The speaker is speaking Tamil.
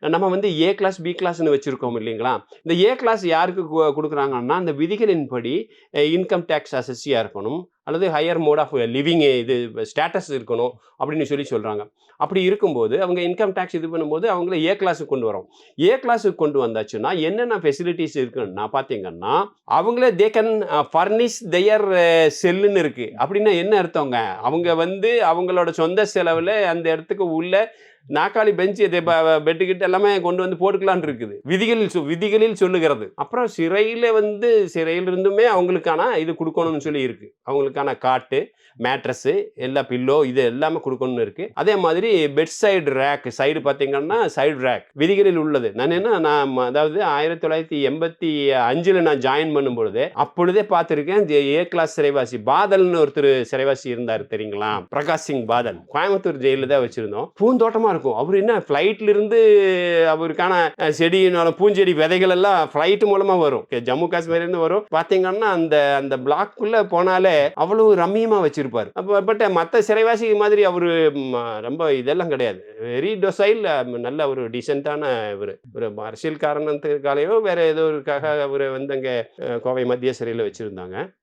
நம்ம வந்து ஏ கிளாஸ், பி கிளாஸ்ன்னு வச்சிருக்கோம் இல்லைங்களா? இந்த ஏ கிளாஸ் யாருக்கு குடுக்குறாங்கன்னா, அந்த விதிகளின்படி இன்கம் டாக்ஸ் அசஸ்ஸியா இருக்கணும். அல்லது ஹையர் மோட் ஆஃப் லிவிங் இது ஸ்டேட்டஸ் இருக்கணும் அப்படின்னு சொல்றாங்க. அப்படி இருக்கும்போது, அவங்க இன்கம் டாக்ஸ் இது பண்ணும்போது அவங்கள ஏ கிளாஸ்க்கு கொண்டு வரோம். ஏ கிளாஸ்க்கு கொண்டு வந்தாச்சுன்னா, என்னென்ன ஃபெசிலிட்டீஸ் இருக்குன்னா பார்த்தீங்கன்னா, அவங்களே தே கேன் ஃபர்னிஷ் தெயர் செல்லுன்னு இருக்கு. அப்படின்னா என்ன அர்த்தங்க? அவங்க வந்து அவங்களோட சொந்த செலவுல அந்த இடத்துக்கு உள்ள நாற்காலி, பெஞ்ச் இது பெட்டு கிட்டு எல்லாமே கொண்டு வந்து போட்டுக்கலான்னு இருக்குது. விதிகளில் சொல்லுகிறது. அப்புறம் சிறையிலிருந்துமே அவங்களுக்கான இது குடுக்கணும்னு சொல்லி இருக்கு. அவங்களுக்கான காட்டு, மேட்ரஸ், எல்லா பில்லோ இது எல்லாமே குடுக்கணும்னு இருக்கு. அதே மாதிரி பெட் சைடு பார்த்தீங்கன்னா, சைடு ரேக் விதிகளில் உள்ளது. நான் அதாவது 1985ல நான் ஜாயின் பண்ணும்பொழுது, அப்பொழுதே பார்த்திருக்கேன். ஏ கிளாஸ் சிறைவாசி பாதல்னு ஒருத்தர் சிறைவாசி இருந்தாரு தெரியுங்களா? பிரகாஷ் சிங் பாதல். கோயம்புத்தூர் ஜெயில்ல தான் வச்சிருந்தோம். பூந்தோட்டமா இருக்கும். அவரு என்ன ஃப்ளைட்ல இருந்து அவருக்கான பூஞ்செடி விதைகள் எல்லாம் ஃப்ளைட் மூலமா வரும். ஜம்மு காஷ்மீர்ல இருந்து வரும். பார்த்தீங்கன்னா, அந்த அந்த பிளாக்குள்ள போனாலே அவ்வளவு ரம்மியமா வச்சிருப்பாரு. பட் மத்த சிறைவாசி மாதிரி அவரு ரொம்ப இதெல்லாம் கிடையாது. வெரி டொசைல் நல்ல ஒரு டீசென்ட்டான ஒரு அரசியல் காரணத்துக்காகவோ வேற ஏதோ ஒருக்காக அவர வந்து அங்க கோவை மத்திய சிறையில வச்சிருந்தாங்க.